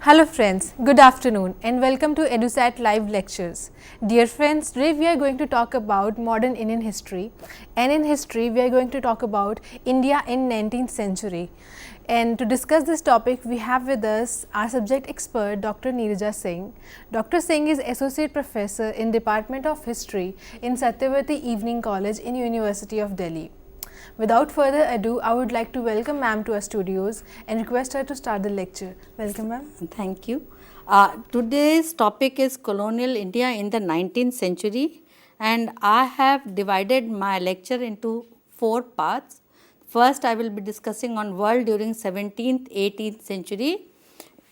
Hello friends, good afternoon and welcome to EduSat Live Lectures. Dear friends, today we are going to talk about modern Indian history, and in history we are going to talk about India in 19th century. And to discuss this topic we have with us our subject expert Dr. Neeraja Singh. Dr. Singh is Associate Professor in Department of History in Satyavati Evening College in University of Delhi. Without further ado, I would like to welcome ma'am to our studios and request her to start the lecture. Welcome ma'am. Thank you. Today's topic is colonial India in the 19th century, and I have divided my lecture into 4 parts. First, I will be discussing on world during 17th, 18th century,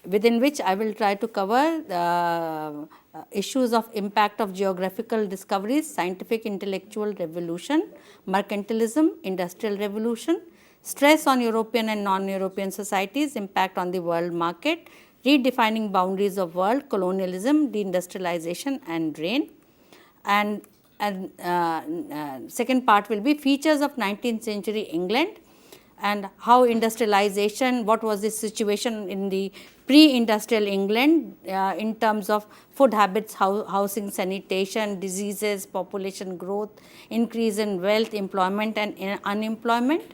within which I will try to cover issues of impact of geographical discoveries, scientific intellectual revolution, mercantilism, industrial revolution, stress on European and non-European societies, impact on the world market, redefining boundaries of world, colonialism, deindustrialization and reign. And second part will be features of 19th century England and how industrialization, what was the situation in the pre-industrial England in terms of food habits, housing, sanitation, diseases, population growth, increase in wealth, employment and unemployment.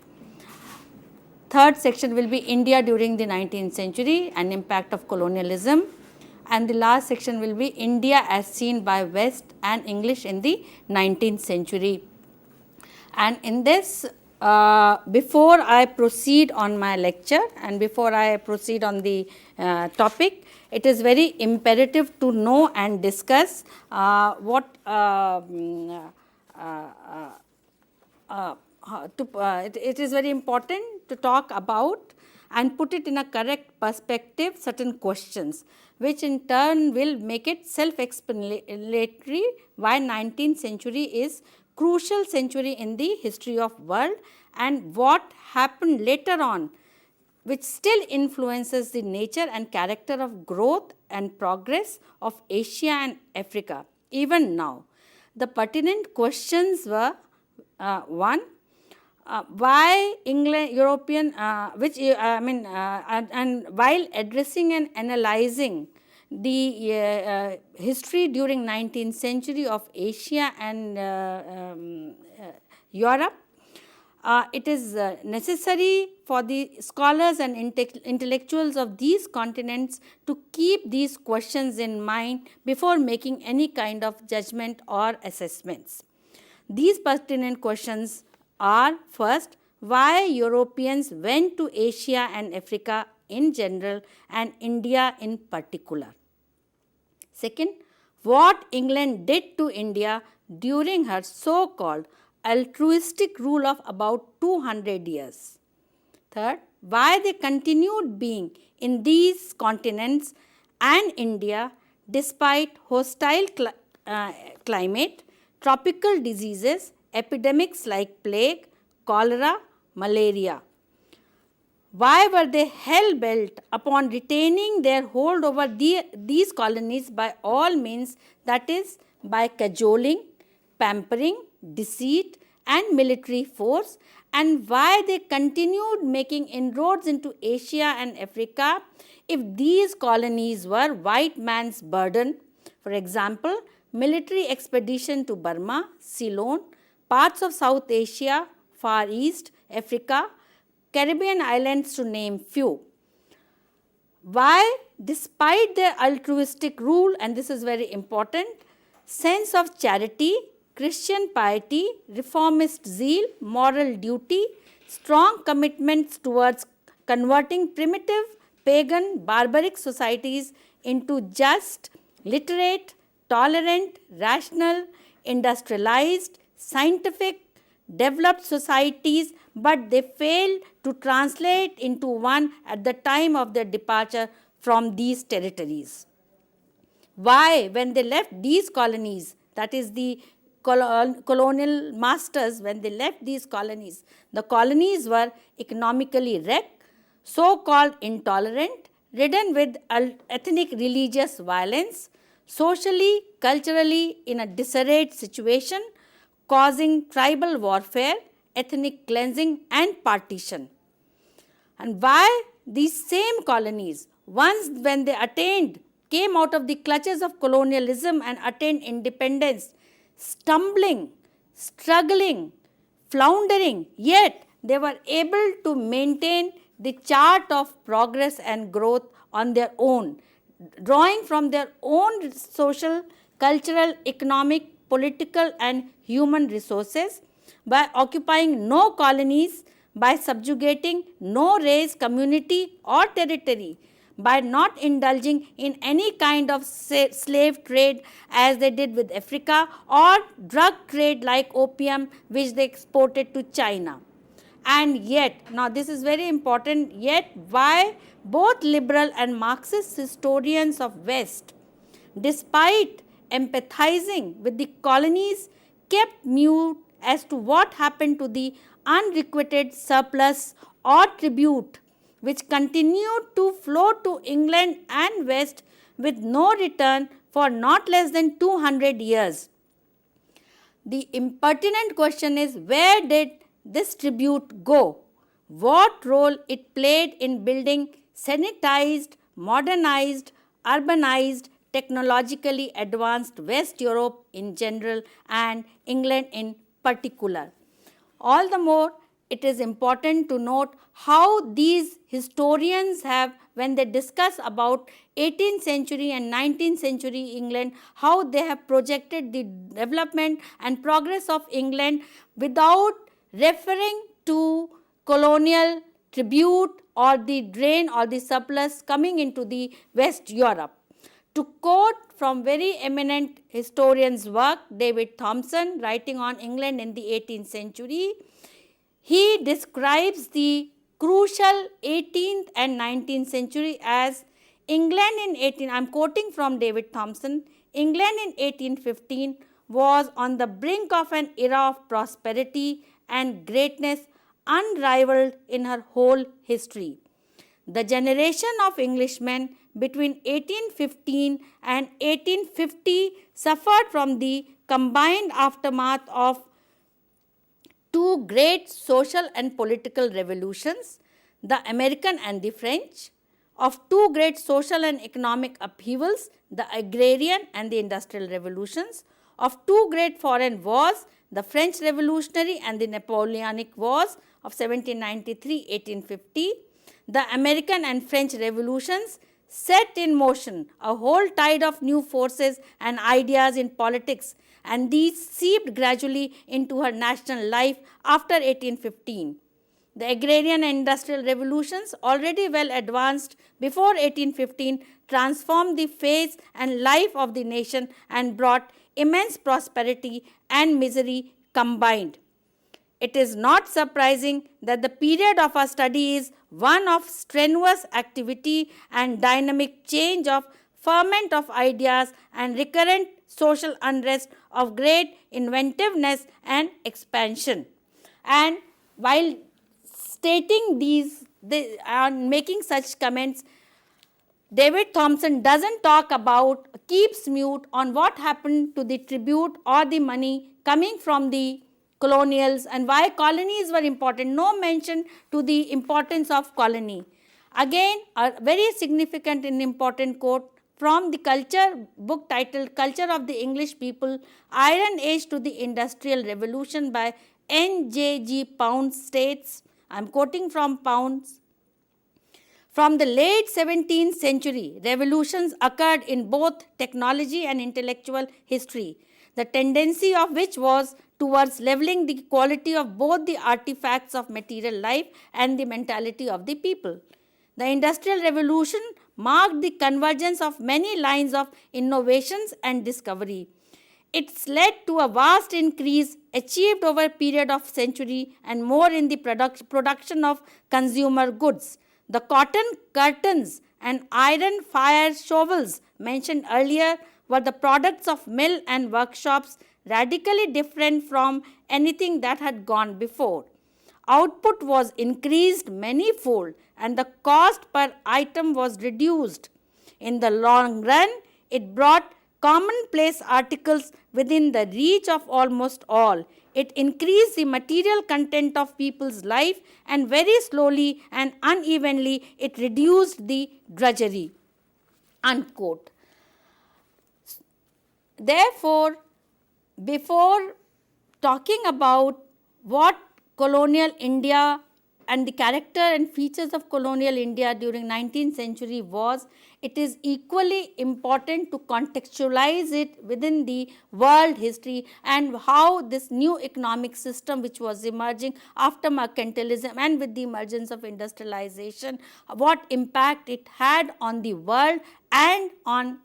Third section will be India during the 19th century and impact of colonialism. And the last section will be India as seen by West and English in the 19th century. And in this, before I proceed on my lecture and before I proceed on the topic, it is very imperative to know and discuss it is very important to talk about and put it in a correct perspective certain questions, which in turn will make it self-explanatory why 19th century is crucial century in the history of world and what happened later on, which still influences the nature and character of growth and progress of Asia and Africa even now. The pertinent questions were one, why England, European, and while addressing and analyzing the history during 19th century of Asia and Europe, it is necessary for the scholars and intellectuals of these continents to keep these questions in mind before making any kind of judgment or assessments. These pertinent questions are: first, why Europeans went to Asia and Africa in general and India in particular. Second, what England did to India during her so-called altruistic rule of about 200 years. Third, why they continued being in these continents and India despite hostile climate, tropical diseases, epidemics like plague, cholera, malaria. Why were they hell-bent upon retaining their hold over these colonies by all means, that is, by cajoling, pampering, deceit and military force, and why they continued making inroads into Asia and Africa if these colonies were white man's burden? For example, military expedition to Burma, Ceylon, parts of South Asia, Far East, Africa, Caribbean islands to name few. Why, despite their altruistic rule, and this is very important, sense of charity, Christian piety, reformist zeal, moral duty, strong commitments towards converting primitive, pagan, barbaric societies into just, literate, tolerant, rational, industrialized, scientific, developed societies, but they failed to translate into one at the time of their departure from these territories. Why, when they left these colonies, that is the colonial masters, when they left these colonies, the colonies were economically wrecked, so-called intolerant, ridden with ethnic religious violence, socially, culturally in a disarrayed situation, causing tribal warfare, ethnic cleansing and partition. And why these same colonies once when they came out of the clutches of colonialism and attained independence, stumbling, struggling, floundering, yet they were able to maintain the chart of progress and growth on their own, drawing from their own social, cultural, economic, political, and human resources by occupying no colonies, by subjugating no race, community, or territory, by not indulging in any kind of slave trade as they did with Africa, or drug trade like opium which they exported to China. And yet, now this is very important, yet why both liberal and Marxist historians of West, despite empathizing with the colonies, kept mute as to what happened to the unrequited surplus or tribute which continued to flow to England and West with no return for not less than 200 years. The impertinent question is, where did this tribute go? What role it played in building sanitized, modernized, urbanized, technologically advanced West Europe in general and England in particular? All the more, it is important to note how these historians have, when they discuss about 18th century and 19th century England, how they have projected the development and progress of England without referring to colonial tribute or the drain or the surplus coming into the West Europe. To quote from very eminent historian's work, David Thompson, writing on England in the 18th century, he describes the crucial 18th and 19th century as England in I'm quoting from David Thompson, England in 1815 was on the brink of an era of prosperity and greatness unrivaled in her whole history. The generation of Englishmen between 1815 and 1850 suffered from the combined aftermath of two great social and political revolutions, the American and the French, of two great social and economic upheavals, the agrarian and the industrial revolutions, of two great foreign wars, the French Revolutionary and the Napoleonic Wars of 1793-1850, the American and French revolutions set in motion a whole tide of new forces and ideas in politics, and these seeped gradually into her national life after 1815. The agrarian and industrial revolutions, already well advanced before 1815, transformed the face and life of the nation and brought immense prosperity and misery combined. It is not surprising that the period of our study is one of strenuous activity and dynamic change, of ferment of ideas and recurrent social unrest, of great inventiveness and expansion. And while stating these, making such comments, David Thompson doesn't talk about, keeps mute on what happened to the tribute or the money coming from the colonials and why colonies were important. No mention to the importance of colony. Again, a very significant and important quote from the culture book titled Culture of the English People, Iron Age to the Industrial Revolution by N.J.G. Pounds states, I am quoting from Pounds, from the late 17th century, revolutions occurred in both technology and intellectual history, the tendency of which was towards leveling the quality of both the artifacts of material life and the mentality of the people. The Industrial Revolution marked the convergence of many lines of innovations and discovery. It's led to a vast increase achieved over a period of century and more in the production of consumer goods. The cotton curtains and iron fire shovels mentioned earlier were the products of mill and workshops, radically different from anything that had gone before. Output was increased manyfold and the cost per item was reduced. In the long run, it brought commonplace articles within the reach of almost all. It increased the material content of people's life, and very slowly and unevenly it reduced the drudgery. Unquote. Therefore, before talking about what colonial India and the character and features of colonial India during 19th century was, it is equally important to contextualize it within the world history and how this new economic system which was emerging after mercantilism and with the emergence of industrialization, what impact it had on the world and on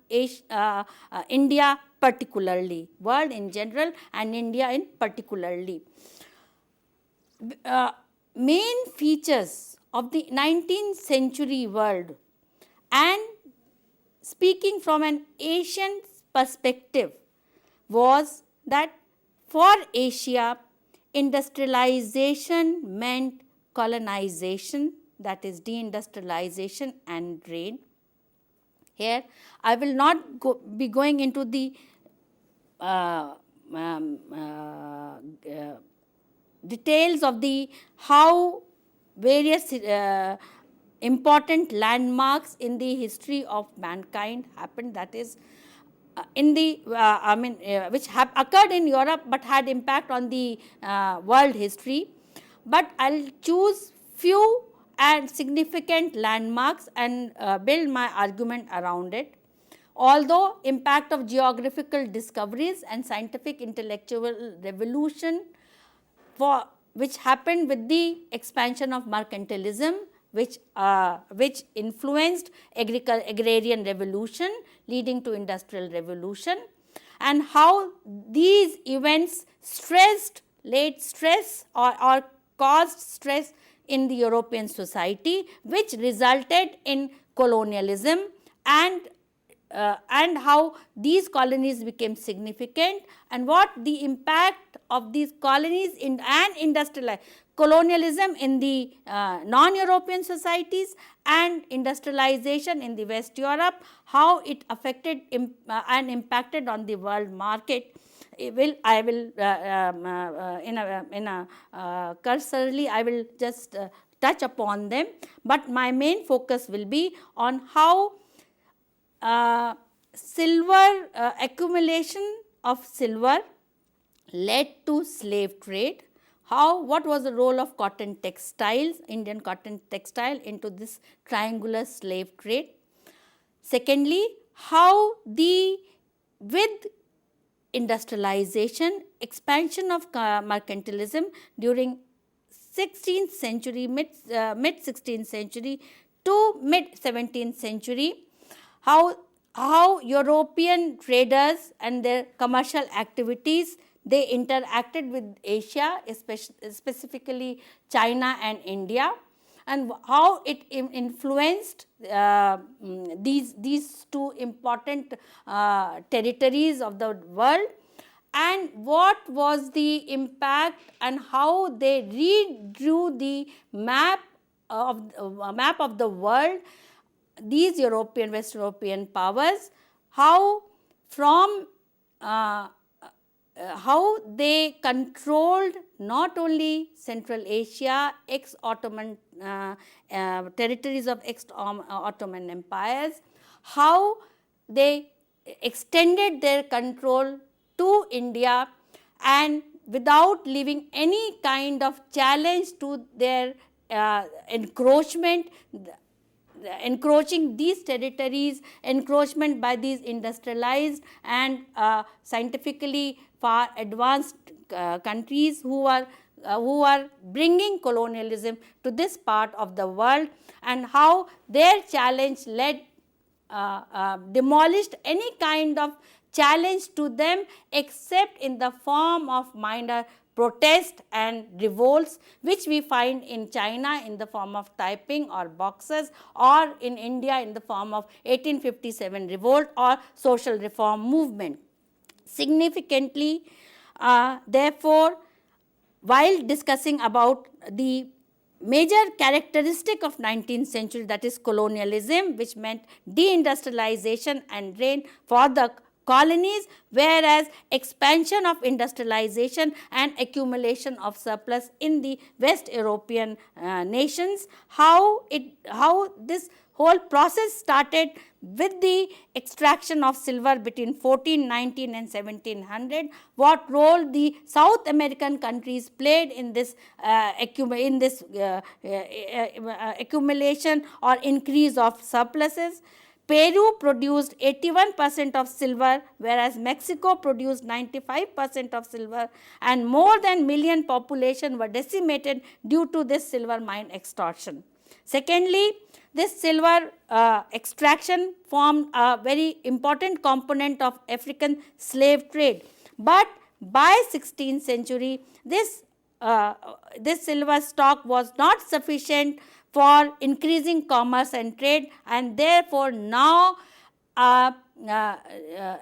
India particularly, world in general and India in particularly. Main features of the 19th century world, and speaking from an Asian perspective, was that for Asia, industrialization meant colonization, that is deindustrialization and drain. Here, I will not be going into the details of the how various important landmarks in the history of mankind happened, that is in the which occurred in Europe but had impact on the world history. But I'll choose few and significant landmarks and build my argument around it. Although impact of geographical discoveries and scientific intellectual revolution which happened with the expansion of mercantilism, which influenced agrarian revolution leading to industrial revolution, and how these events laid stress or caused stress in the European society, which resulted in colonialism, and how these colonies became significant, and what the impact of these colonies and industrialized colonialism in the non-European societies and industrialization in the West Europe, how it affected and impacted on the world market. I will cursorily I will just touch upon them, but my main focus will be on how accumulation of silver led to slave trade. What was the role of cotton textiles, Indian cotton textile, into this triangular slave trade? Secondly, how with industrialization, expansion of mercantilism during 16th century, mid 16th century to mid 17th century, how European traders and their commercial activities, they interacted with Asia, specifically China and India, and how it influenced these two important territories of the world, and what was the impact and how they redrew the map of the world, these West European powers, how they controlled not only Central Asia, ex-Ottoman territories of ex-Ottoman empires, how they extended their control to India, and without leaving any kind of challenge to their encroachment, encroaching these territories, encroachment by these industrialized and scientifically far advanced countries who are bringing colonialism to this part of the world, and how their challenge demolished any kind of challenge to them except in the form of minor protest and revolts, which we find in China in the form of Taiping or Boxers, or in India in the form of 1857 revolt or social reform movement. Significantly, therefore, while discussing about the major characteristic of 19th century, that is colonialism, which meant deindustrialization and drain for the colonies, whereas expansion of industrialization and accumulation of surplus in the West European nations, how this whole process started with the extraction of silver between 1419 and 1700, what role the South American countries played in this accumulation or increase of surpluses. Peru produced 81% of silver, whereas Mexico produced 95% of silver, and more than million population were decimated due to this silver mine extortion. Secondly, this silver extraction formed a very important component of African slave trade. But by 16th century, this silver stock was not sufficient for increasing commerce and trade, and therefore now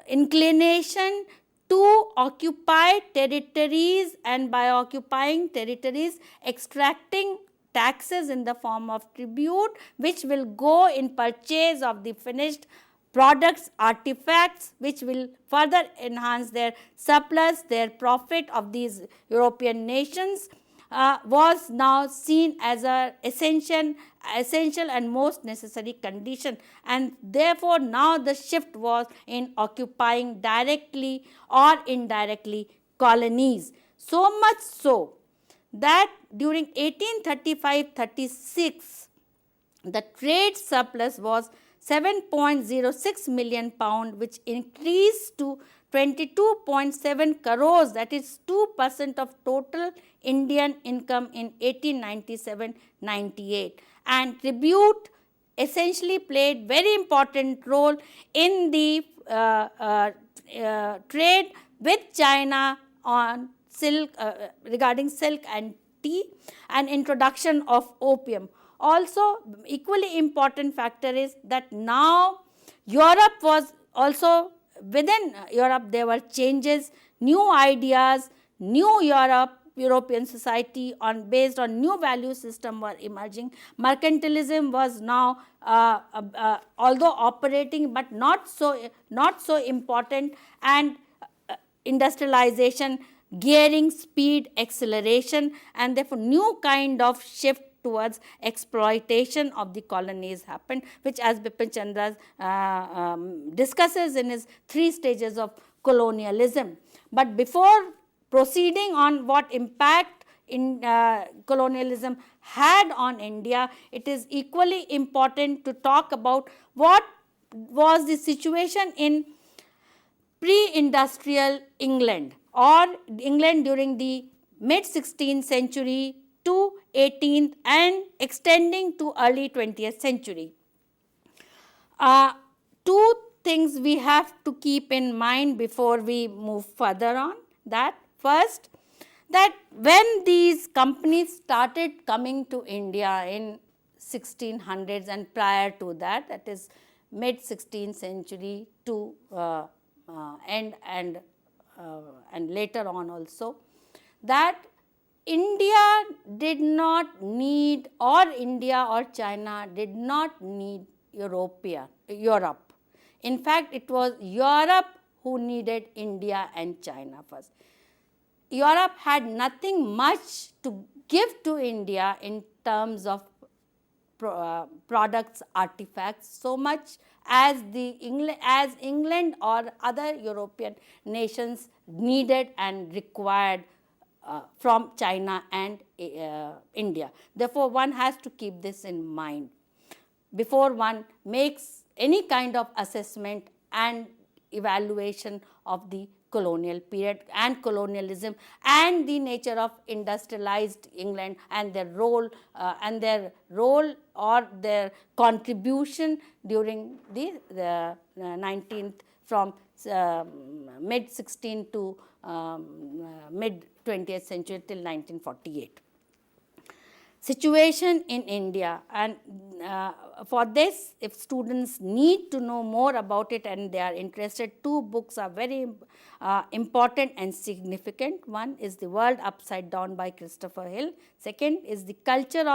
inclination to occupy territories, and by occupying territories, extracting taxes in the form of tribute, which will go in purchase of the finished products, artifacts, which will further enhance their surplus, their profit of these European nations, was now seen as an essential and most necessary condition, and therefore now the shift was in occupying directly or indirectly colonies. So much so that during 1835-36, the trade surplus was 7.06 million pound, which increased to 22.7 crores, that is 2% of total Indian income in 1897-98. And tribute essentially played very important role in the trade with China on silk, regarding silk and tea, and introduction of opium. Also, equally important factor is that now Europe was also, within Europe there were changes, new ideas, new European society based on new value system were emerging. Mercantilism was now although operating but not so important, and industrialization, gearing, speed, acceleration, and therefore new kind of shift towards exploitation of the colonies happened, which as Bipin Chandra discusses in his 3 stages of colonialism. But before proceeding on what impact in colonialism had on India, it is equally important to talk about what was the situation in pre-industrial England, or England during the mid-16th century to 18th and extending to early 20th century. 2 things we have to keep in mind before we move further on. That first, that when these companies started coming to India in 1600s and prior to that, that is mid-16th century to end and later on also, that India did not need, or India or China did not need Europe. In fact, it was Europe who needed India and China first. Europe had nothing much to give to India in terms of products, artifacts, so much as England or other European nations needed and required from China and India. Therefore, one has to keep this in mind before one makes any kind of assessment and evaluation of the colonial period and colonialism and the nature of industrialized England and their role or their contribution during the 19th, from mid 16th to mid 20th century till 1948. Situation in India, and for this, if students need to know more about it and they are interested, 2 books are very important and significant. One is The World Upside Down by Christopher Hill. Second is The Culture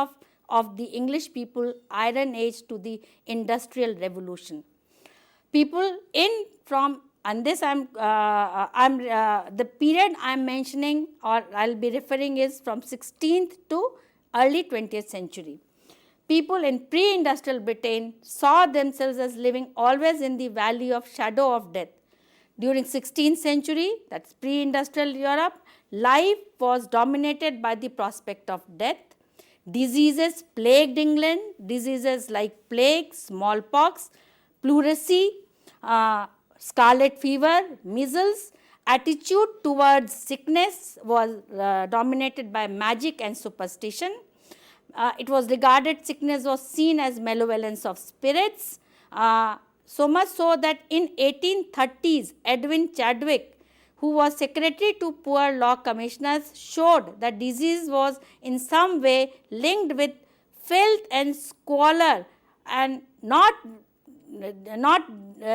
of the English People, Iron Age to the Industrial Revolution. People from and this the period I'm mentioning or I'll be referring is from 16th to early 20th century. People in pre-industrial Britain saw themselves as living always in the valley of shadow of death. During 16th century, that's pre-industrial Europe, life was dominated by the prospect of death. Diseases plagued England, diseases like plague, smallpox, pleurisy, scarlet fever, measles. Attitude towards sickness was dominated by magic and superstition. It was regarded, sickness was seen as malevolence of spirits. So much so that in 1830s, Edwin Chadwick, who was secretary to poor law commissioners, showed that disease was in some way linked with filth and squalor and not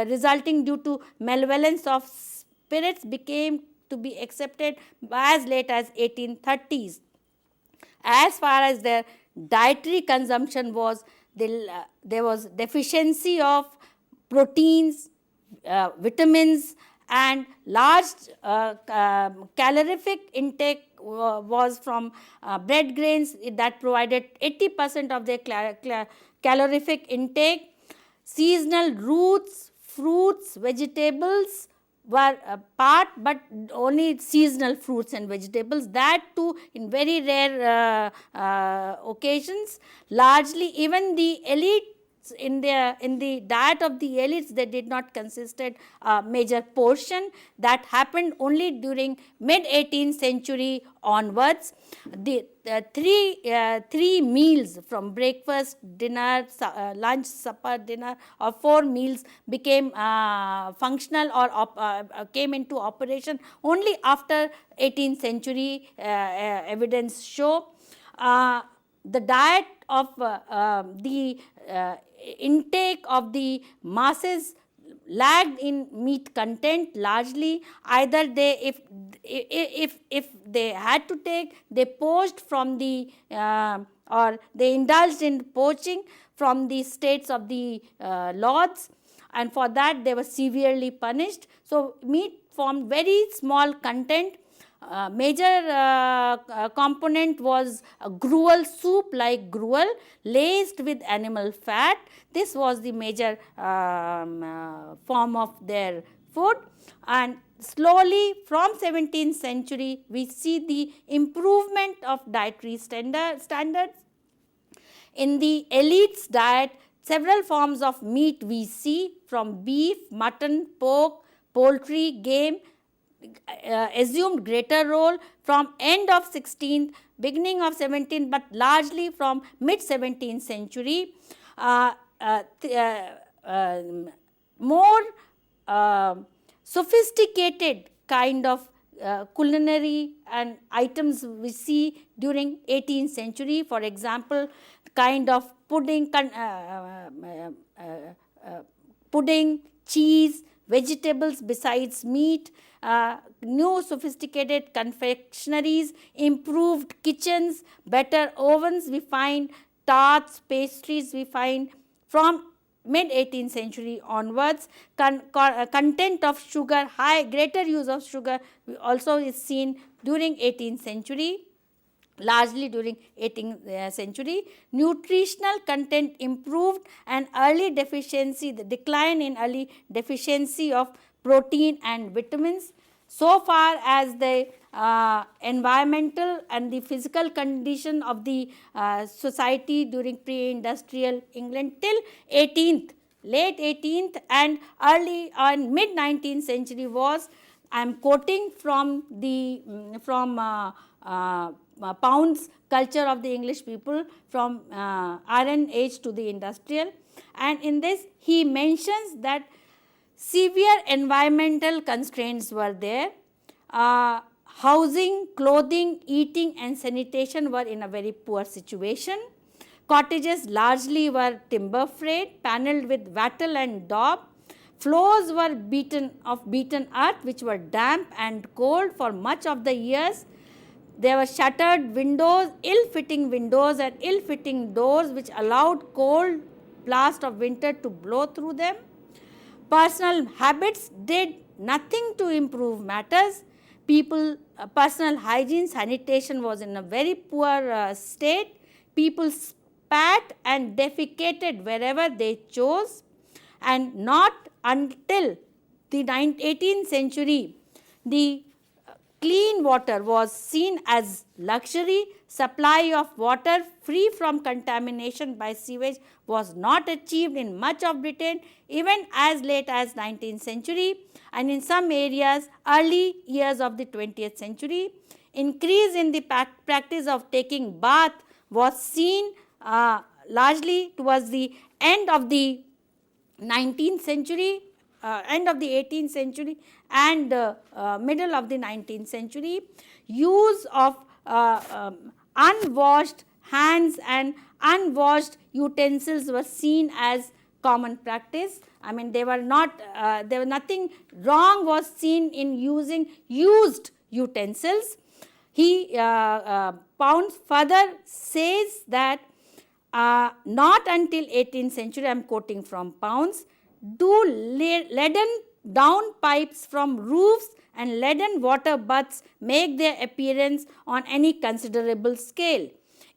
resulting due to malevolence of spirits, became to be accepted as late as 1830s. As far as their dietary consumption was, there was deficiency of proteins, vitamins, and large calorific intake was from bread grains that provided 80% of their calorific intake. Seasonal roots, fruits, vegetables were part, but only seasonal fruits and vegetables, that too in very rare occasions. Largely even the elite in the diet of the elites, they did not consisted a major portion. That happened only during mid 18th century onwards. The three meals from breakfast, dinner, lunch, supper, dinner, or 4 meals became functional or came into operation only after 18th century. Evidence show the diet of the intake of the masses lagged in meat content largely. Either they, if they had to take, they poached from the or they indulged in poaching from the states of the lords, and for that they were severely punished. So meat formed very small content. Major component was gruel, soup like gruel laced with animal fat. This was the major form of their food, and slowly from 17th century we see the improvement of dietary standards. In the elite's diet, several forms of meat we see, from beef, mutton, pork, poultry, game, assumed greater role from end of 16th, beginning of 17th, but largely from mid 17th century. More sophisticated kind of culinary and items we see during 18th century. For example, kind of pudding, cheese, vegetables besides meat, new sophisticated confectionaries, improved kitchens, better ovens we find, tarts, pastries we find from mid 18th century onwards. Content of sugar, greater use of sugar also is seen during 18th century, largely during 18th century. Nutritional content improved, and early deficiency, the decline in early deficiency of protein and vitamins. So far as the environmental and the physical condition of the society during pre-industrial England till 18th, late 18th and early and mid 19th century was, I am quoting from the Pound's culture of the English people from Iron Age to the industrial, and in this he mentions that severe environmental constraints were there. Housing, clothing, eating and sanitation were in a very poor situation. Cottages largely were timber frame, panelled with wattle and daub. Floors were beaten earth, which were damp and cold for much of the years. There were shuttered windows, ill-fitting windows and ill-fitting doors, which allowed cold blast of winter to blow through them. Personal habits did nothing to improve matters. People, personal hygiene, sanitation was in a very poor state. People spat and defecated wherever they chose, and not until the 18th century the clean water was seen as luxury. Supply of water free from contamination by sewage was not achieved in much of Britain even as late as 19th century, and in some areas early years of the 20th century. Increase in the practice of taking bath was seen largely towards the end of the 19th century, end of the 18th century and middle of the 19th century. Use of unwashed hands and unwashed utensils were seen as common practice. I mean, they were not, there was nothing wrong was seen in using used utensils. He, Pounds further says that not until 18th century, I am quoting from Pounds, do leaden downpipes from roofs and leaden water butts make their appearance on any considerable scale.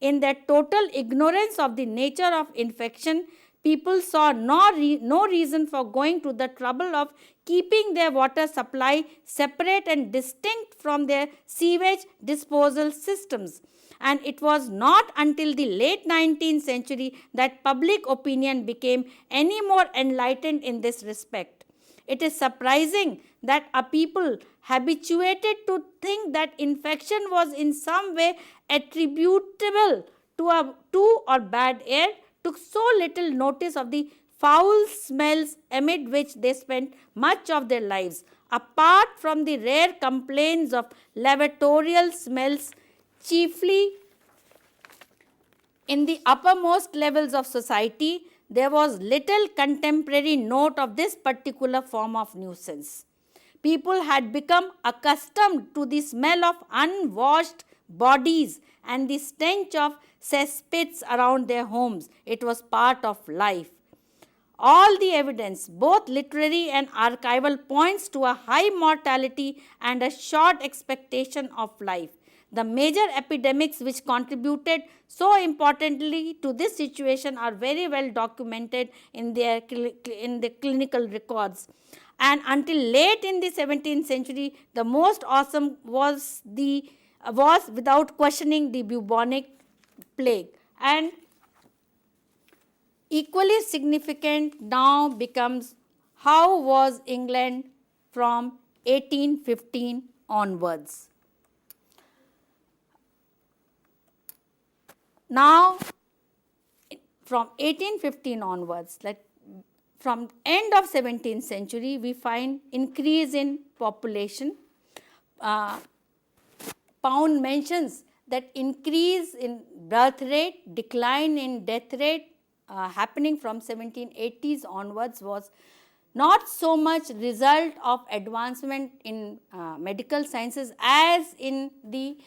In their total ignorance of the nature of infection, people saw no reason for going to the trouble of keeping their water supply separate and distinct from their sewage disposal systems. And it was not until the late 19th century that public opinion became any more enlightened in this respect. It is surprising that a people habituated to think that infection was in some way attributable to or bad air took so little notice of the foul smells amid which they spent much of their lives. Apart from the rare complaints of lavatorial smells, chiefly in the uppermost levels of society, there was little contemporary note of this particular form of nuisance. People had become accustomed to the smell of unwashed bodies and the stench of cesspits around their homes. It was part of life. All the evidence, both literary and archival, points to a high mortality and a short expectation of life. The major epidemics which contributed so importantly to this situation are very well documented in the clinical records. And until late in the 17th century, the most awesome was without questioning the bubonic plague. And equally significant now becomes how was England from 1815 onwards. Now, from 1815 onwards, from end of 17th century, we find increase in population. Pound mentions that increase in birth rate, decline in death rate happening from 1780s onwards was not so much result of advancement in medical sciences as in the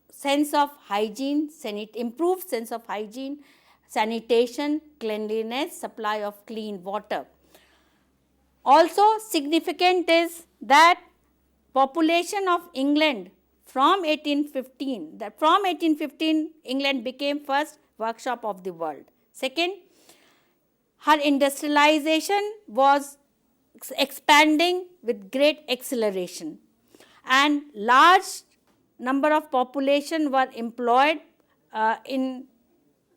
sense of hygiene, improved sense of hygiene, sanitation, cleanliness, supply of clean water. Also significant is that population of England from 1815, England became first workshop of the world. Second, her industrialization was expanding with great acceleration, and large number of population were employed in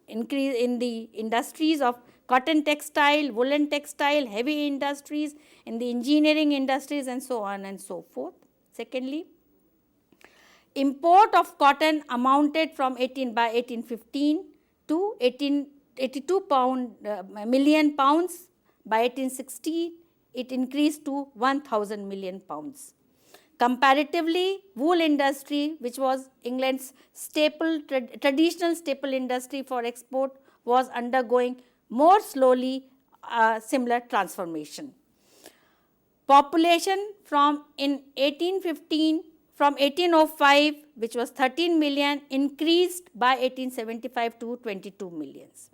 the industries of cotton textile, woolen textile, heavy industries, in the engineering industries and so on and so forth. Secondly, import of cotton amounted by 1815 to 82 million pounds. By 1860, it increased to 1,000 million pounds. Comparatively, wool industry, which was England's traditional staple industry for export, was undergoing more slowly similar transformation. Population from 1805, which was 13 million, increased by 1875 to 22 millions.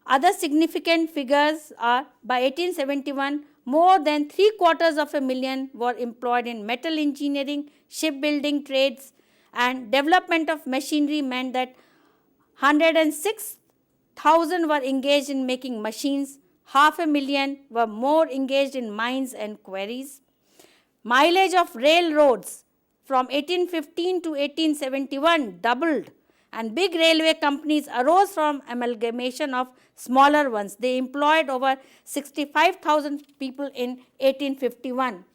Other significant figures are by 1871, more than 750,000 were employed in metal engineering, shipbuilding trades, and development of machinery meant that 106,000 were engaged in making machines, 500,000 were more engaged in mines and quarries. Mileage of railroads from 1815 to 1871 doubled, and big railway companies arose from amalgamation of smaller ones. They employed over 65,000 people in 1851.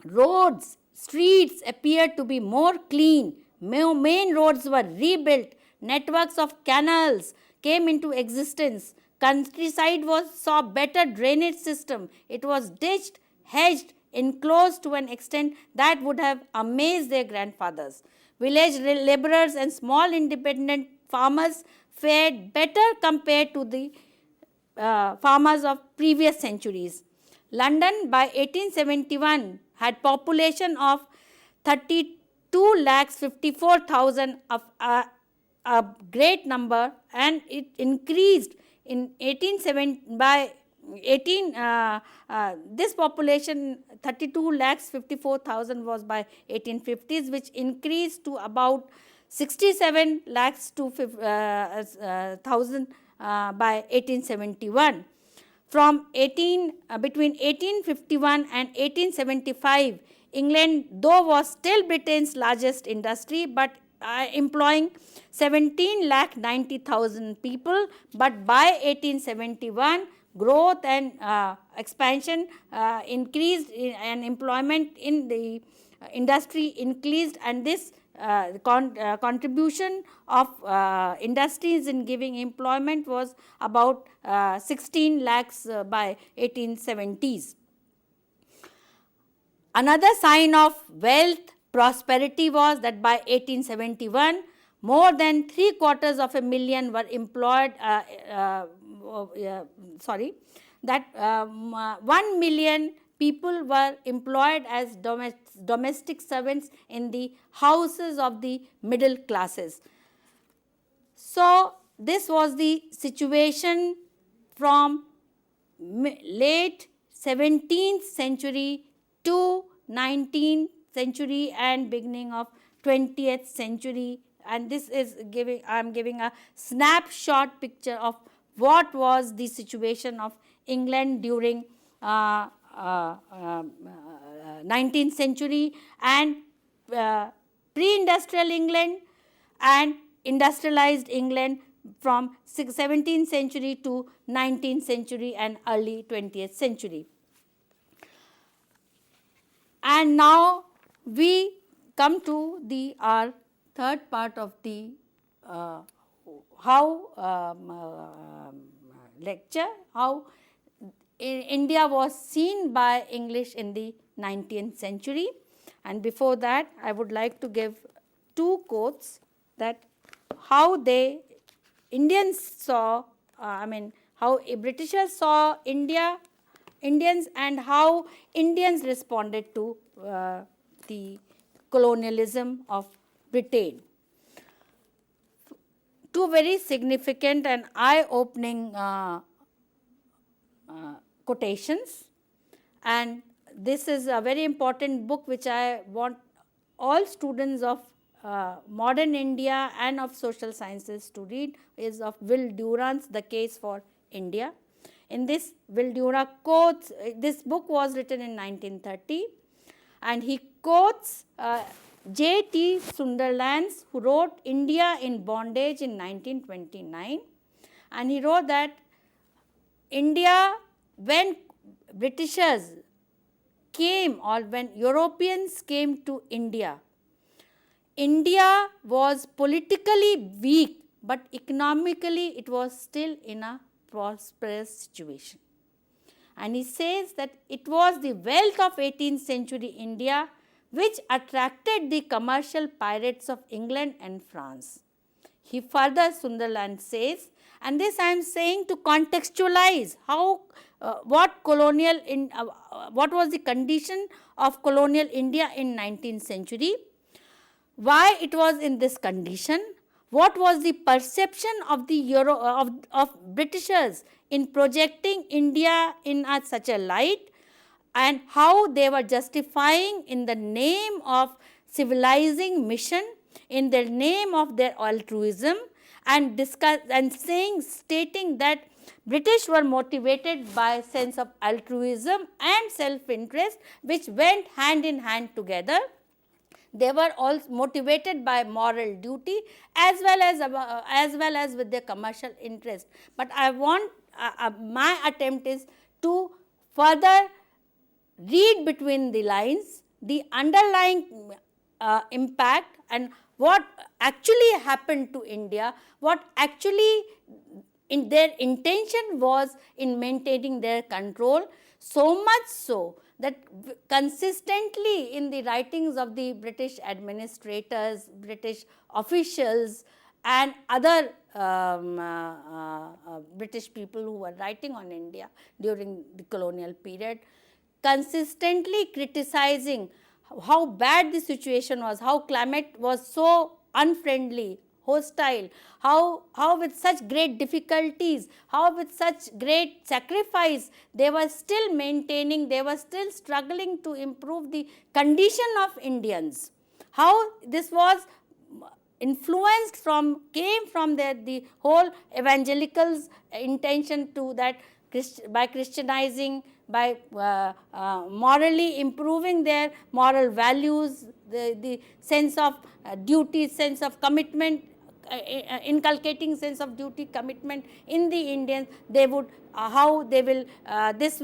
Roads, streets appeared to be more clean. Main roads were rebuilt. Networks of canals came into existence. Countryside saw better drainage system. It was ditched, hedged, enclosed to an extent that would have amazed their grandfathers. Village laborers and small independent farmers fared better compared to the farmers of previous centuries. London by 1871 had population of 32,54,000, of a great number, and it increased in 1870 by 18 this population 32,54,000 was by 1850s, which increased to about 67 lakhs to thousand by 1871. From between 1851 and 1875, England though was still Britain's largest industry, but employing 17,90,000 people, but by 1871 growth and expansion increased, and employment in the industry increased, and this contribution of industries in giving employment was about 16 lakhs by 1870s. Another sign of wealth, prosperity was that by 1871, more than 750,000 were employed, 1 million people were employed as domestic servants in the houses of the middle classes. So, this was the situation from late 17th century to 19th century and beginning of 20th century, and this is I am giving a snapshot picture of what was the situation of England during 19th century and pre-industrial England and industrialized England from 17th century to 19th century and early 20th century. And now we come to our third part of the lecture, how India was seen by English in the 19th century. And before that, I would like to give two quotes that how Indians saw, how Britishers saw Indians and how Indians responded to the colonialism of Britain. Two very significant and eye-opening quotations, and this is a very important book which I want all students of modern India and of social sciences to read, is of Will Durant's The Case for India. In this, Will Durant quotes, this book was written in 1930, and he quotes J.T. Sunderland, who wrote India in Bondage in 1929, and he wrote that India, when Britishers came or when Europeans came to India, India was politically weak, but economically it was still in a prosperous situation. And he says that it was the wealth of 18th century India which attracted the commercial pirates of England and France. He further, Sunderland says, and this I am saying to contextualize how what was the condition of colonial India in 19th century, why it was in this condition, what was the perception of the of Britishers in projecting India in such a light, and how they were justifying in the name of civilizing mission, in the name of their altruism, and stating that British were motivated by sense of altruism and self-interest, which went hand in hand together. They were all motivated by moral duty as well as with their commercial interest. But I want my attempt is to further read between the lines the underlying impact and what actually happened to India, what actually in their intention was in maintaining their control, so much so that consistently in the writings of the British administrators, British officials and other British people who were writing on India during the colonial period, consistently criticizing how bad the situation was, how climate was so unfriendly, hostile, how with such great difficulties, how with such great sacrifice they were still maintaining, they were still struggling to improve the condition of Indians, how this was influenced came from the whole evangelicals' intention to that by Christianizing, by morally improving their moral values, the sense of duty, sense of commitment, inculcating sense of duty, commitment in the Indians, they would how they will this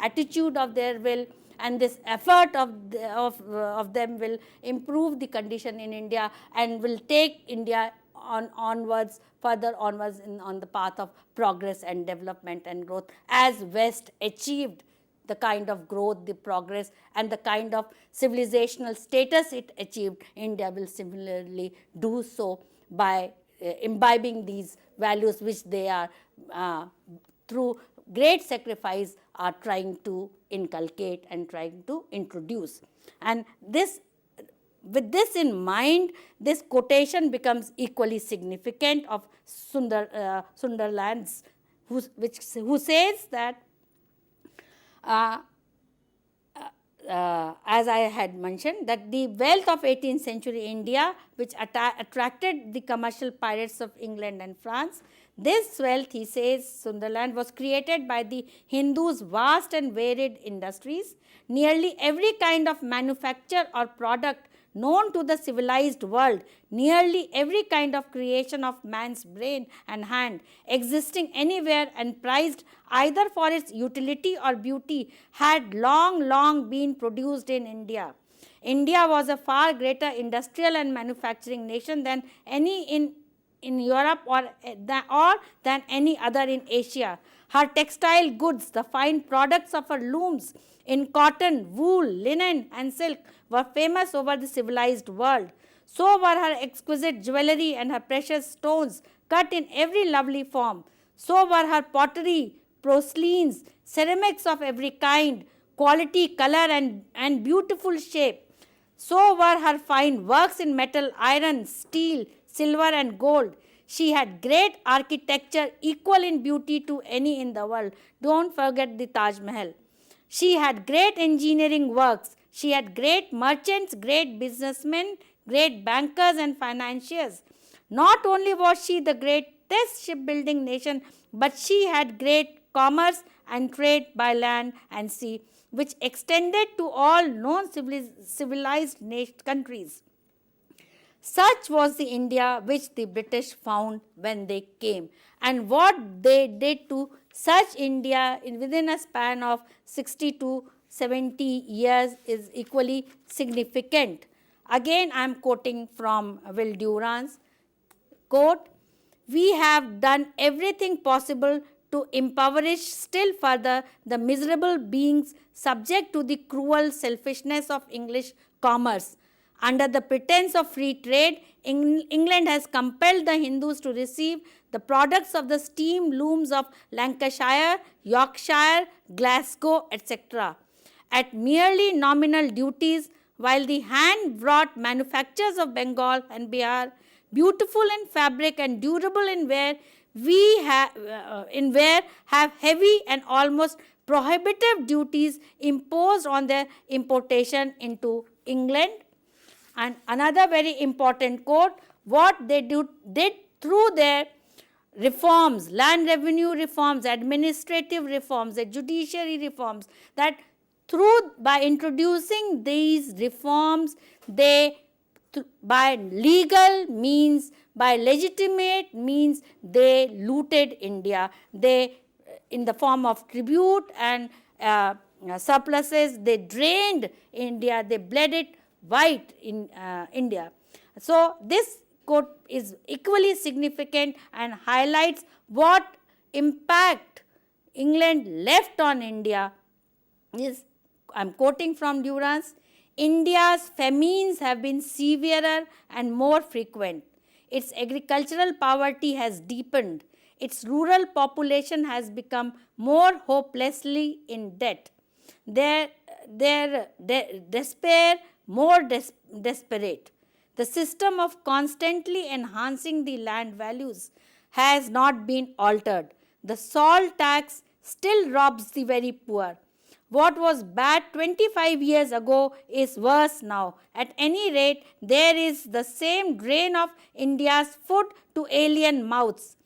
attitude of their will and this effort of them will improve the condition in India and will take India onwards, further onwards on the path of progress and development and growth, as West achieved the kind of growth, the progress and the kind of civilizational status it achieved. India will similarly do so by imbibing these values which they are through great sacrifice are trying to inculcate and trying to introduce. And this, with this in mind, this quotation becomes equally significant of Sunderland's, who says that as I had mentioned, that the wealth of 18th century India, which attracted the commercial pirates of England and France, this wealth, he says, Sunderland, was created by the Hindus' vast and varied industries. Nearly every kind of manufacture or product known to the civilized world, nearly every kind of creation of man's brain and hand, existing anywhere and prized either for its utility or beauty, had long been produced in India. India was a far greater industrial and manufacturing nation than any in Europe or than any other in Asia. Her textile goods, the fine products of her looms in cotton, wool, linen and silk were famous over the civilized world. So were her exquisite jewellery and her precious stones cut in every lovely form. So were her pottery, porcelains, ceramics of every kind, quality, colour and beautiful shape. So were her fine works in metal, iron, steel, silver and gold. She had great architecture equal in beauty to any in the world. Don't forget the Taj Mahal. She had great engineering works. She had great merchants, great businessmen, great bankers and financiers. Not only was she the greatest shipbuilding nation, but she had great commerce and trade by land and sea, which extended to all known civilized countries. Such was the India which the British found when they came, and what they did to such India within a span of 60 to 70 years is equally significant. Again, I am quoting from Will Durant's quote, "We have done everything possible to impoverish still further the miserable beings subject to the cruel selfishness of English commerce. Under the pretense of free trade, England has compelled the Hindus to receive the products of the steam looms of Lancashire, Yorkshire, Glasgow, etc. at merely nominal duties, while the hand-wrought manufactures of Bengal and Bihar, beautiful in fabric and durable in wear, have heavy and almost prohibitive duties imposed on their importation into England. And another very important quote, what they did through their reforms, land revenue reforms, administrative reforms, the judiciary reforms, that by introducing these reforms, they by legal means, by legitimate means, they looted India. They, in the form of tribute and surpluses, they drained India, they bled it white in India. So this quote is equally significant and highlights what impact England left on India. Is, I am quoting from Durance, India's famines have been severer and more frequent. Its agricultural poverty has deepened. Its rural population has become more hopelessly in debt. Their despair more desperate. The system of constantly enhancing the land values has not been altered. The salt tax still robs the very poor. What was bad 25 years ago is worse now. At any rate, there is the same drain of India's food to alien mouths.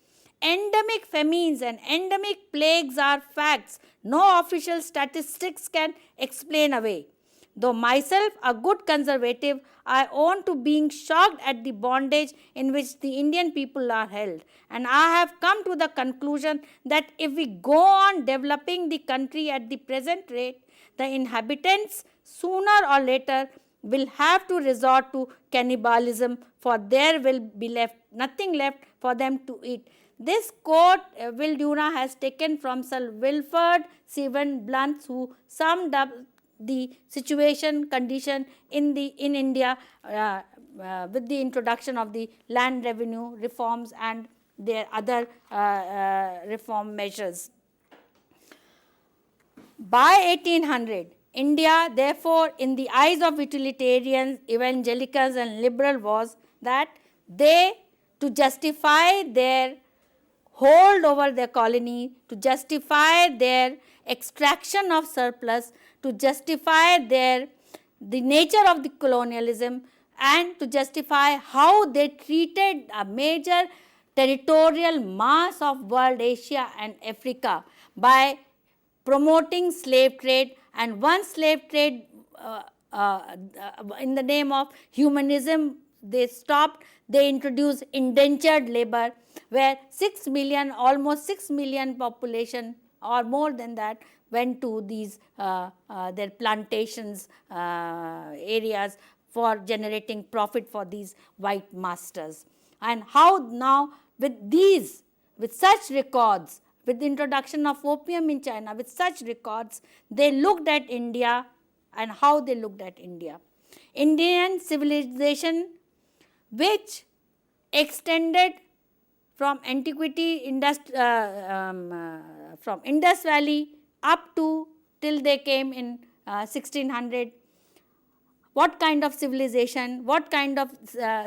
Endemic famines and endemic plagues are facts no official statistics can explain away. Though myself a good conservative, I own to being shocked at the bondage in which the Indian people are held. And I have come to the conclusion that if we go on developing the country at the present rate, the inhabitants sooner or later will have to resort to cannibalism, for there will be nothing left for them to eat. This quote Will Durant has taken from Sir Wilfred Stephen Blunt, who summed up the condition in India with the introduction of the land revenue reforms and their other reform measures. By 1800, India, therefore, in the eyes of utilitarians, evangelicals and liberals, was that they, to justify their hold over their colony, to justify their extraction of surplus, to justify the nature of the colonialism, and to justify how they treated a major territorial mass of world Asia and Africa by promoting slave trade, and one slave trade in the name of humanism they stopped. They introduced indentured labor, where 6 million, almost 6 million population or more than that went to these their plantations areas for generating profit for these white masters. And how now with such records, with the introduction of opium in China, with such records, they looked at India and how they looked at India. Indian civilization, which extended from antiquity, from Indus Valley up to till they came in 1600. What kind of civilization, what kind of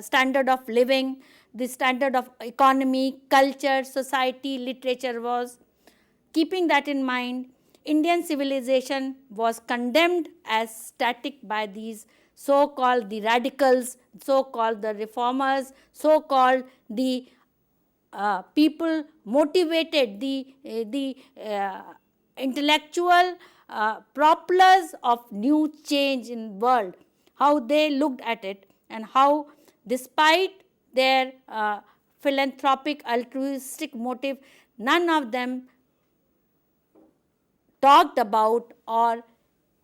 standard of living, the standard of economy, culture, society, literature was. Keeping that in mind, Indian civilization was condemned as static by these so-called the radicals, so-called the reformers, so-called the people motivated, the intellectual propellers of new change in world, how they looked at it, and how despite their philanthropic altruistic motive, none of them talked about or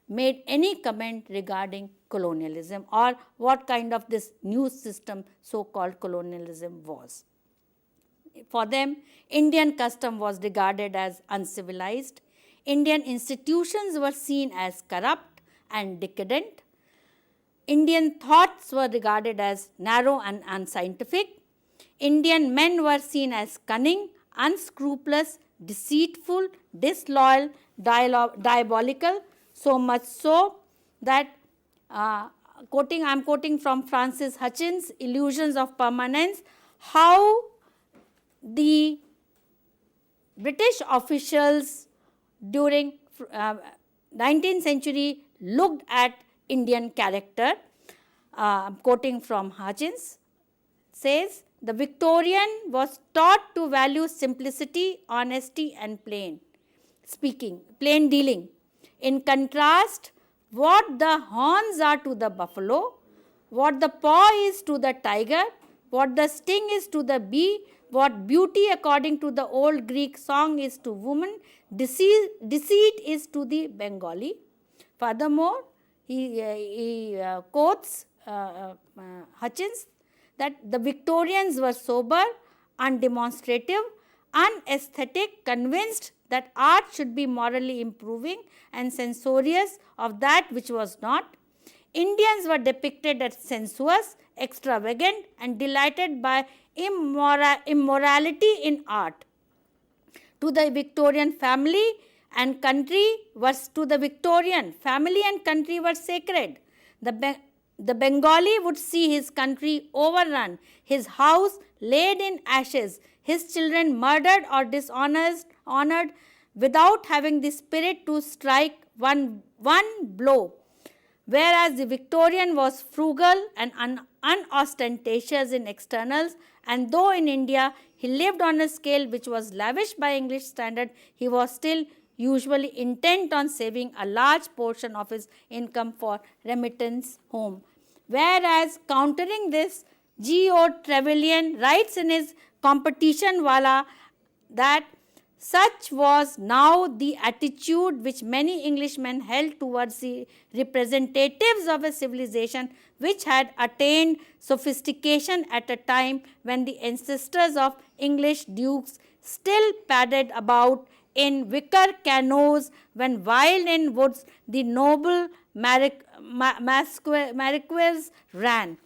made any comment regarding colonialism or what kind of this new system so-called colonialism was. For them, Indian custom was regarded as uncivilized. Indian institutions were seen as corrupt and decadent. Indian thoughts were regarded as narrow and unscientific. Indian men were seen as cunning, unscrupulous, deceitful, disloyal, diabolical, so much so that I am quoting from Francis Hutchins' Illusions of Permanence, how the British officials during 19th century looked at Indian character. Quoting from Hutchins, says, the Victorian was taught to value simplicity, honesty and plain dealing. In contrast, what the horns are to the buffalo, what the paw is to the tiger, what the sting is to the bee, what beauty according to the old Greek song is to woman, deceit is to the Bengali. Furthermore, he quotes Hutchins that the Victorians were sober, undemonstrative, unaesthetic, convinced that art should be morally improving and censorious of that which was not. Indians were depicted as sensuous, extravagant and delighted by immorality in art. To the Victorian family and country was sacred. The Bengali would see his country overrun, his house laid in ashes, his children murdered or dishonored without having the spirit to strike one blow. Whereas the Victorian was frugal and unostentatious in externals, and though in India he lived on a scale which was lavish by English standard, he was still usually intent on saving a large portion of his income for remittance home. Whereas countering this, G.O. Trevelyan writes in his Competition Wala that such was now the attitude which many Englishmen held towards the representatives of a civilization which had attained sophistication at a time when the ancestors of English dukes still padded about in wicker canoes, when wild in woods the noble Marquess ran.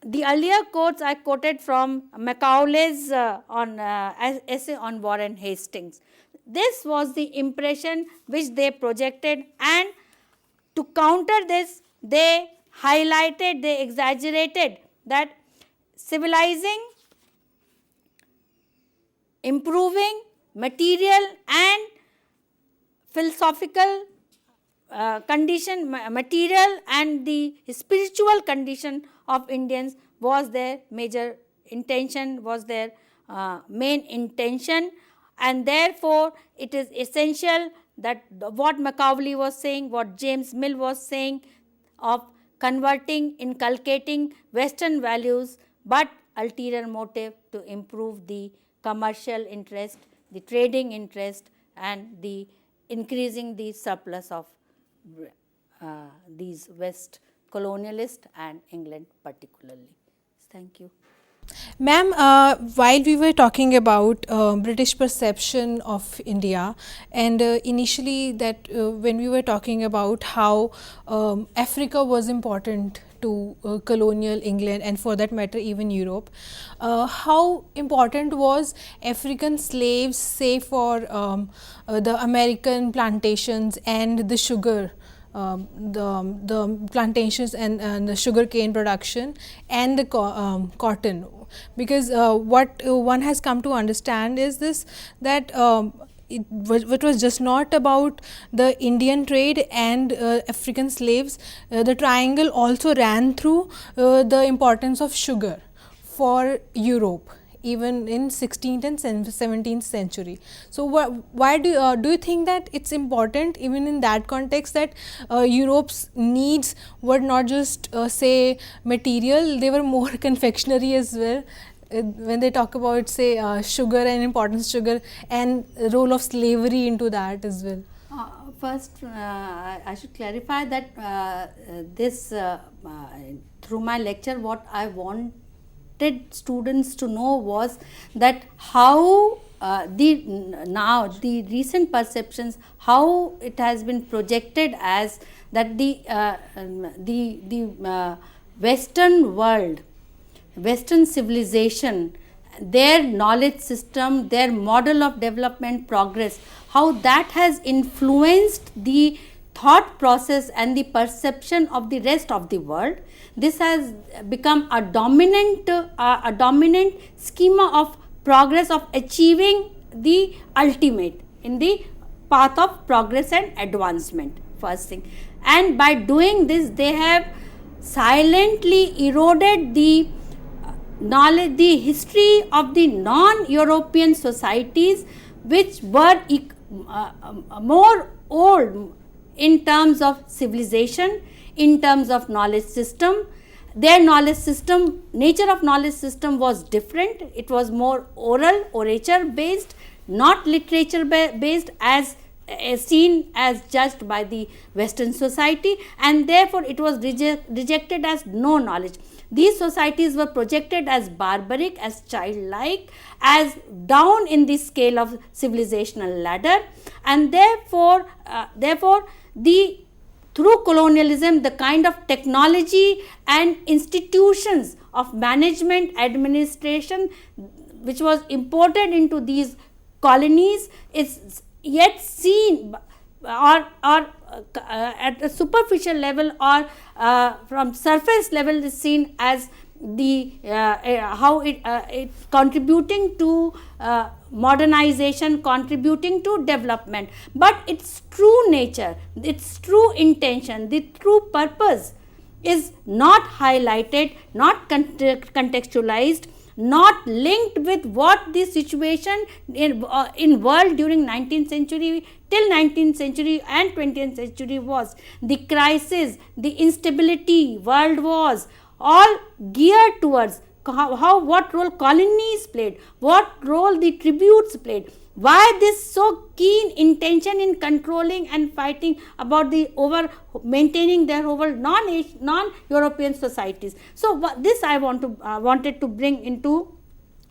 The earlier quotes I quoted from Macaulay's essay on Warren Hastings. This was the impression which they projected, and to counter this, they highlighted, they exaggerated that civilizing, improving, material and philosophical condition, material and the spiritual condition of Indians was their major intention, was their main intention, and therefore it is essential that what Macaulay was saying, what James Mill was saying of converting, inculcating Western values, but ulterior motive to improve the commercial interest, the trading interest and the increasing the surplus of these West colonialists and England particularly. Thank you. Ma'am, while we were talking about British perception of India, and initially that when we were talking about how Africa was important to colonial England and for that matter even Europe, how important was African slaves, say for the American plantations and the sugar, the plantations and the sugar cane production and the cotton, because what one has come to understand is this, that it was just not about the Indian trade and African slaves. The triangle also ran through the importance of sugar for Europe, even in 16th and 17th century. So why do you think that it's important even in that context, that Europe's needs were not just say material, they were more confectionery as well? When they talk about say sugar and importance sugar and role of slavery into that as well. First, I should clarify that this through my lecture, what I wanted students to know was that how the recent perceptions, how it has been projected as that the Western world, Western civilization, their knowledge system, their model of development progress, how that has influenced the thought process and the perception of the rest of the world. This has become a dominant schema of progress, of achieving the ultimate in the path of progress and advancement, first thing. And by doing this, they have silently eroded the knowledge, the history of the non-European societies, which were more old in terms of civilization, in terms of knowledge system. Their knowledge system, nature of knowledge system was different. It was more oral, orature based, not literature based, as seen as judged by the Western society, and therefore it was rejected as no knowledge. These societies were projected as barbaric, as childlike, as down in the scale of civilizational ladder, and therefore the through colonialism, the kind of technology and institutions of management, administration which was imported into these colonies is yet seen or at a superficial level or from surface level is seen as the how it contributing to modernization, contributing to development, but its true nature, its true intention, the true purpose is not highlighted, not contextualized, not linked with what the situation in world during 19th century till 19th century and 20th century was. The crisis, the instability, world wars, all geared towards what role colonies played, what role the tributes played, why this so keen intention in controlling and fighting about the maintaining their over non-European societies. So this I wanted to bring into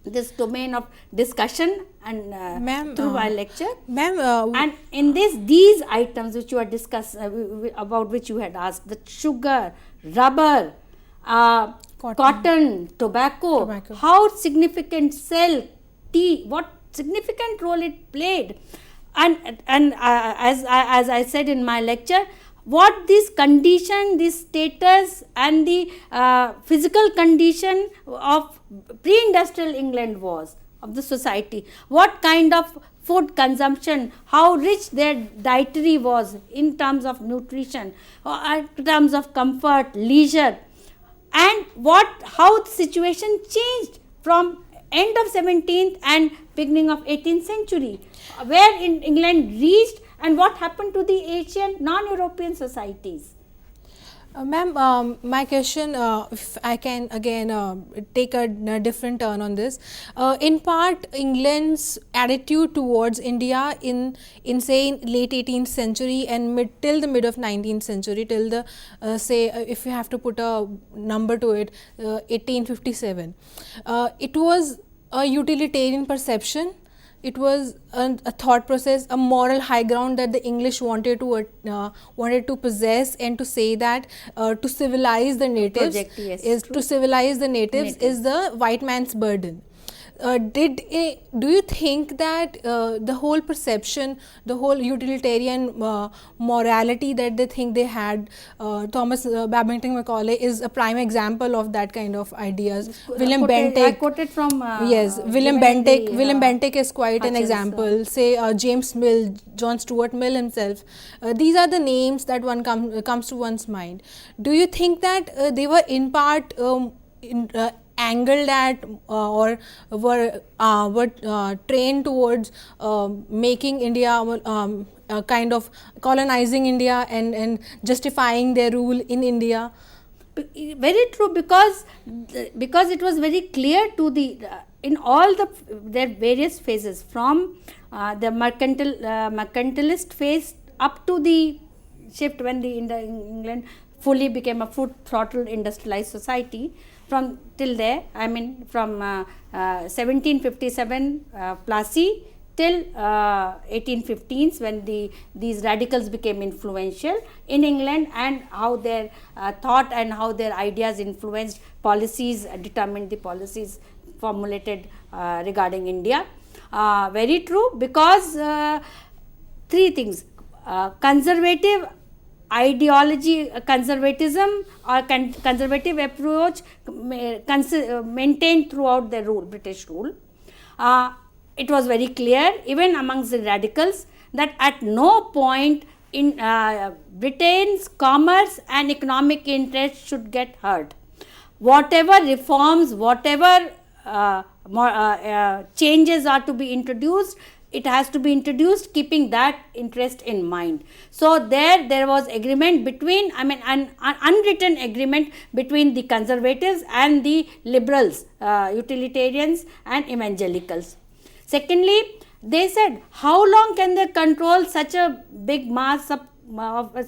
this domain of discussion and through my lecture. And in these items which you are about which you had asked, the sugar, rubber, cotton, tobacco, how significant silk, tea, what significant role it played, and as I said in my lecture, what this condition, this status and the physical condition of pre-industrial England was of the society, what kind of food consumption, how rich their dietary was in terms of nutrition, in terms of comfort, leisure, and how the situation changed from end of 17th and beginning of 18th century, where in England reached and what happened to the Asian non-European societies. Ma'am, my question, if I can again take a different turn on this. In part, England's attitude towards India in say late 18th century and till the mid of 19th century, till the say if you have to put a number to it, 1857, it was a utilitarian perception. It was a thought process, a moral high ground that the English wanted to possess, and to say that to civilize the natives is the white man's burden. Do you think that the whole perception, the whole utilitarian morality that they think they had, Thomas Babington Macaulay is a prime example of that kind of ideas. William Bentinck, I quoted from William Bentinck is quite an example. Say James Mill, John Stuart Mill himself. These are the names that one comes to one's mind. Do you think that they were in part angled at or were trained towards making India kind of colonizing India and justifying their rule in India? Very true, because it was very clear to the in all their various phases, from the mercantilist phase up to the shift when England fully became a full-throttled industrialized society. From till there, I mean from 1757 Plassey till 1815s, when these radicals became influential in England, and how their thought and how their ideas influenced policies, determined the policies formulated regarding India. Very true, because three things: conservative ideology, conservatism or conservative approach maintained throughout the British rule. it was very clear, even amongst the radicals, that at no point in Britain's commerce and economic interests should get hurt. Whatever reforms, whatever changes are to be introduced, it has to be introduced keeping that interest in mind. So there was agreement between, an unwritten agreement between the conservatives and the liberals, utilitarians and evangelicals. Secondly, they said, how long can they control such a big mass of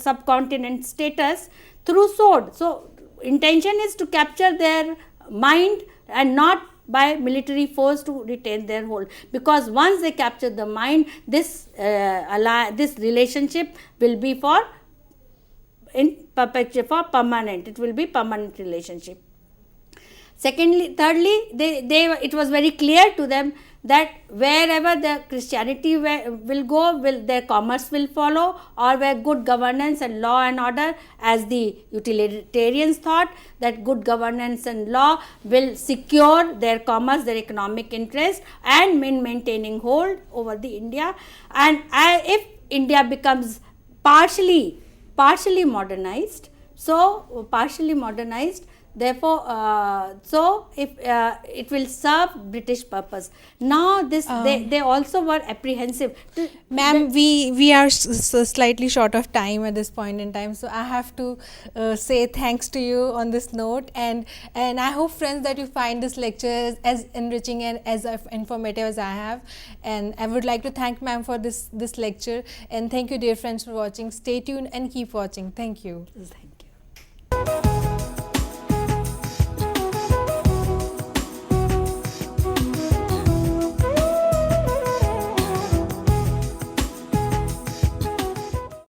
subcontinent status through sword? So intention is to capture their mind and not by military force to retain their hold, because once they capture the mind, this relationship will be for permanent. It will be permanent relationship. Secondly, thirdly, it was very clear to them that wherever the Christianity will go, their commerce will follow, or where good governance and law and order, as the utilitarians thought, that good governance and law will secure their commerce, their economic interest, and maintaining hold over the India. And if India becomes partially modernized, therefore, so if it will serve British purpose. Now they also were apprehensive. Ma'am, we are slightly short of time at this point in time, so I have to say thanks to you on this note, and I hope, friends, that you find this lecture as enriching and as informative as I have. And I would like to thank ma'am for this lecture, and thank you, dear friends, for watching. Stay tuned and keep watching. Thank you. Thank you.